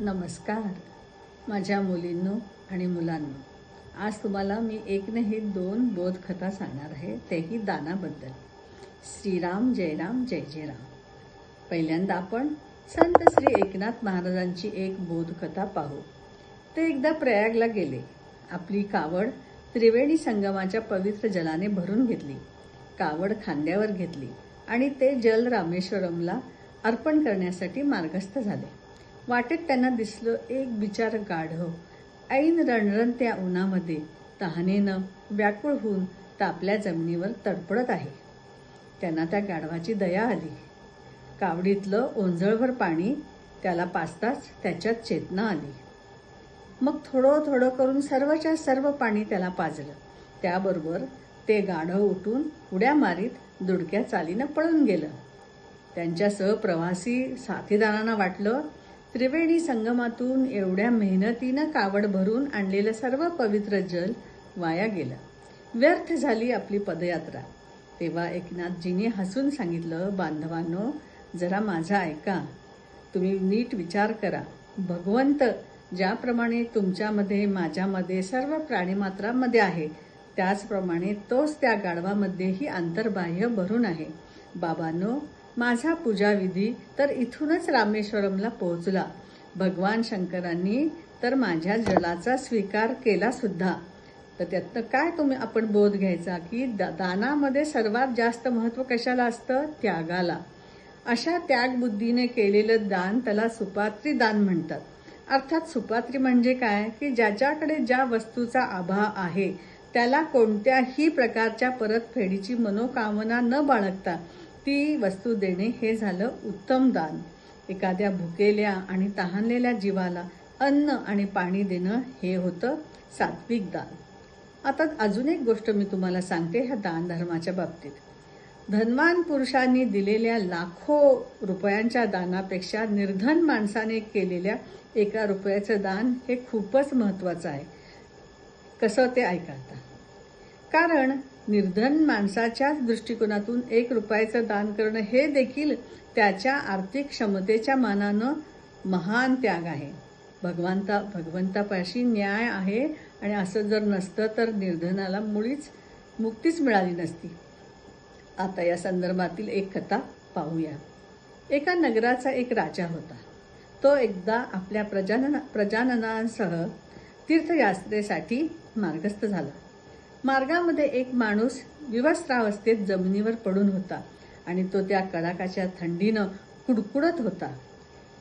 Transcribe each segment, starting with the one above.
नमस्कार माझ्या मुलींनो आणि मुलांनो. आज तुम्हाला मी एक नाही दोन बोधकथा सांगणार आहे, तेही दानाबद्दल. श्रीराम जयराम जय जय राम. पहिल्यांदा आपण संत श्री एकनाथ महाराजांची एक बोधकथा पाहू. ते एकदा प्रयागला गेले. आपली कावड त्रिवेणी संगमाच्या पवित्र जलाने भरून घेतली. कावड खांद्यावर घेतली आणि ते जल रामेश्वरमला अर्पण करण्यासाठी मार्गस्थ झाले. वाटेत त्यांना दिसलं एक बिचार गाढव ऐन रणरणत्या उन्हामध्ये तहानेनं व्याकुळ होऊन तापल्या जमिनीवर तडपडत आहे. त्यांना त्या गाढवाची दया आली. कावडीतलं ओंजळभर पाणी त्याला पाजताच त्याच्यात चेतना आली. मग थोडं थोडं करून सर्वच्या सर्व पाणी त्याला पाजलं. त्याबरोबर ते गाढव उठून उड्या मारीत दुडक्या चालीनं पळून गेलं. त्यांच्या सहप्रवासी साथीदारांना वाटलं त्रिवेणी संगमातून एवढ्या मेहनतीनं कावड भरून आणलेलं सर्व पवित्र जल वाया गेलं, व्यर्थ झाली आपली पदयात्रा. तेव्हा एकनाथजींनी हसून सांगितलं, बांधवांनो, जरा माझा ऐका. तुम्ही नीट विचार करा. भगवंत ज्याप्रमाणे तुमच्यामध्ये माझ्यामध्ये सर्व प्राणीमात्रांमध्ये आहे, त्याचप्रमाणे तोच त्या गाढवामध्येही अंतर्बाह्य भरून आहे. बाबांनो, माझा पूजाविधी तर इथूनच रामेश्वरमला पोहोचला. भगवान शंकरांनी तर माझ्या जलाचा स्वीकार केला सुद्धा. तर त्यातनं काय आपण बोध घ्यायचा की दानामध्ये सर्वात जास्त महत्व कशाला असतं? त्यागाला. अशा त्यागबुद्धीने केलेलं दान त्याला सुपात्री दान म्हणतात. अर्थात सुपात्री म्हणजे काय की ज्याच्याकडे ज्या वस्तूचा अभाव आहे त्याला कोणत्याही प्रकारच्या परतफेडीची मनोकामना न बाळगता ती वस्तू देणे हे झालं उत्तम दान. एखाद्या भुकेल्या आणि तहानलेल्या जीवाला अन्न आणि पाणी देणं हे होतं सात्विक दान. आता अजून एक गोष्ट मी तुम्हाला सांगते ह्या दान धर्माच्या बाबतीत. धनवान पुरुषांनी दिलेल्या लाखो रुपयांच्या दानापेक्षा निर्धन माणसाने केलेल्या 1 रुपयाचं दान हे खूपच महत्वाचं आहे. कसं ते ऐका आता. कारण निर्धन माणसाच्या दृष्टिकोनातून 1 रुपयाचं दान करणं हे देखील त्याच्या आर्थिक क्षमतेच्या मानानं महान त्याग आहे. भगवंतापाशी न्याय आहे आणि असं जर नसतं तर निर्धनाला मुळीच मुक्तीच मिळाली नसती. आता या संदर्भातील एक कथा पाहूया. एका नगराचा एक राजा होता. तो एकदा आपल्या प्रजाननांसह तीर्थयात्रेसाठी मार्गस्थ झाला. मार्गामध्ये एक माणूस विवस्त्रावस्थेत जमिनीवर पडून होता आणि तो त्या कडाकाच्या थंडीनं कुडकुडत होता.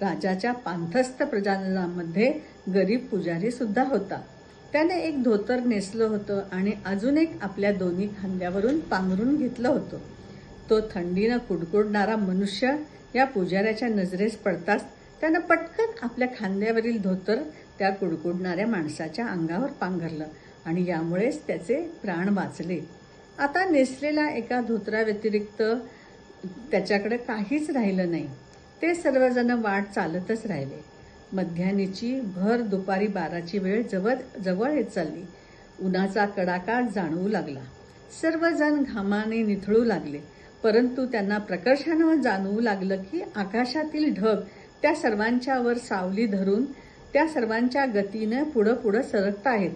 राजाच्या पांथस्थ प्रजाजनांमध्ये गरीब पुजारी सुद्धा होता. त्याने एक धोतर नेसलं होतं आणि अजून एक आपल्या दोन्ही खांद्यावरून पांघरून घेतलं होतं. तो थंडीनं कुडकुडणारा मनुष्य या पुजाऱ्याच्या नजरेस पडताच त्यानं पटकन आपल्या खांद्यावरील धोतर त्या कुडकुडणाऱ्या माणसाच्या अंगावर पांघरलं आणि यामुळेच त्याचे प्राण वाचले. आता नेसलेल्या एका धोतराव्यतिरिक्त त्याच्याकडे काहीच राहिलं नाही. ते सर्वजण वाट चालतच राहिले. मध्याह्नीची भर दुपारी 12ची वेळ जवळ येत चालली. उन्हाचा कडाका जाणवू लागला. सर्वजण घामाने निथळू लागले. परंतु त्यांना प्रकर्षानं जाणवू लागलं की आकाशातील ढग त्या सर्वांच्या वर सावली धरून त्या सर्वांच्या गतीनं पुढं सरकत आहेत.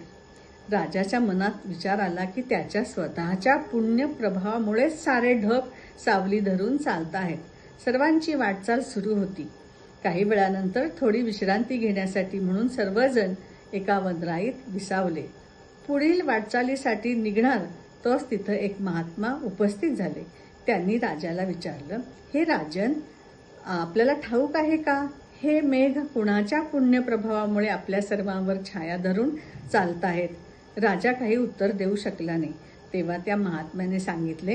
राजाच्या मनात विचार आला की त्याच्या स्वतःच्या पुण्य प्रभावामुळेच सारे ढग सावली धरून चालत आहेत. सर्वांची वाटचाल सुरू होती. काही वेळानंतर थोडी विश्रांती घेण्यासाठी म्हणून सर्वजण एका वनराईत विसावले. पुढील वाटचालीसाठी निघणार तोच तिथं एक महात्मा उपस्थित झाले. त्यांनी राजाला विचारलं, हे राजन, आपल्याला ठाऊक आहे का हे मेघ कुणाच्या पुण्य प्रभावामुळे आपल्या सर्वांवर छाया धरून चालत आहेत? राजा काही उत्तर देऊ शकला नाही. तेव्हा त्या महात्म्याने सांगितले,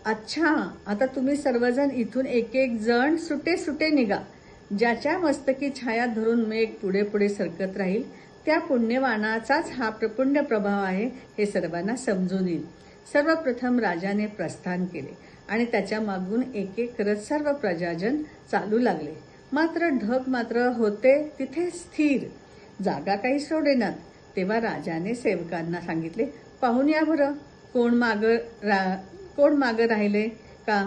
अच्छा, आता तुम्ही सर्वजण इथून एक जण सुटे निघा. ज्याच्या मस्तकी छाया धरून मेघ पुढे सरकत राहील त्या पुण्यवानाचाच हा पुण्य प्रभाव आहे हे सर्वांना समजून येईल. सर्वप्रथम राजाने प्रस्थान केले आणि त्याच्या मागून एक करत सर्व प्रजाजन चालू लागले. मात्र ढग मात्र होते तिथे स्थिर, जागा काही सोडेनात. तेव्हा राजाने सेवकांना सांगितले, पाहून या बरं, कोण मागं राहिले का?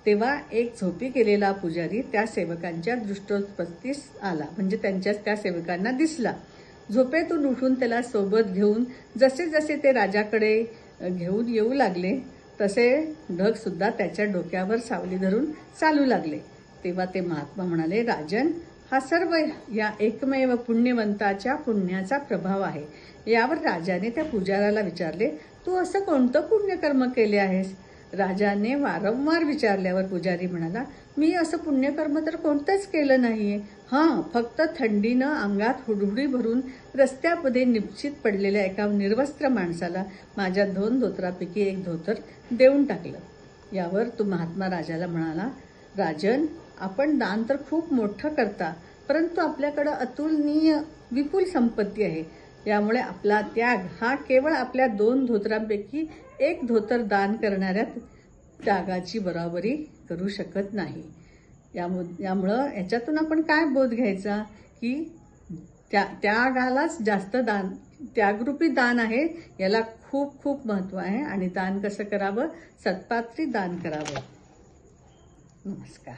तेव्हा एक झोपी केलेला पुजारी त्या सेवकांच्या दृष्टोपस्तीस आला, म्हणजे त्या सेवकांना दिसला. झोपेतून उठून त्याला सोबत घेऊन जसे जसे ते राजाकडे घेऊन येऊ लागले तसे ढग सुद्धा त्याच्या डोक्यावर सावली धरून चालू लागले. तेव्हा ते महात्मा म्हणाले, राजन, हा सर्व या एकमेव पुण्यवंताच्या पुण्याचा प्रभाव आहे. यावर राजाने त्या पुजाऱ्याला विचारले, तू असं कोणतं पुण्यकर्म केले आहेस? राजाने वारंवार विचारल्यावर पुजारी म्हणाला, मी असं पुण्यकर्म तर कोणतंच केलं नाहीये. फक्त थंडीनं अंगात हुडहुडी भरून रस्त्यामध्ये निश्चित पडलेल्या एका निर्वस्त्र माणसाला माझ्या 2 धोतरापैकी एक धोतर देऊन टाकलं. यावर तो महात्मा राजाला म्हणाला, राजन, आपण दान तर खूप मोठं करता, परंतु आपल्याकडं अतुलनीय विपुल संपत्ती आहे. यामुळे आपला त्याग हा केवळ आपल्या 2 धोतरांपैकी एक धोतर दान करणाऱ्या त्यागाची बरोबरी करू शकत नाही. यामुळं याच्यातून आपण काय बोध घ्यायचा की त्यागालाच जास्त दान, त्यागरूपी दान आहे, याला खूप खूप महत्त्व आहे. आणि दान कसं करावं? सत्पात्री दान करावं. नमस्कार.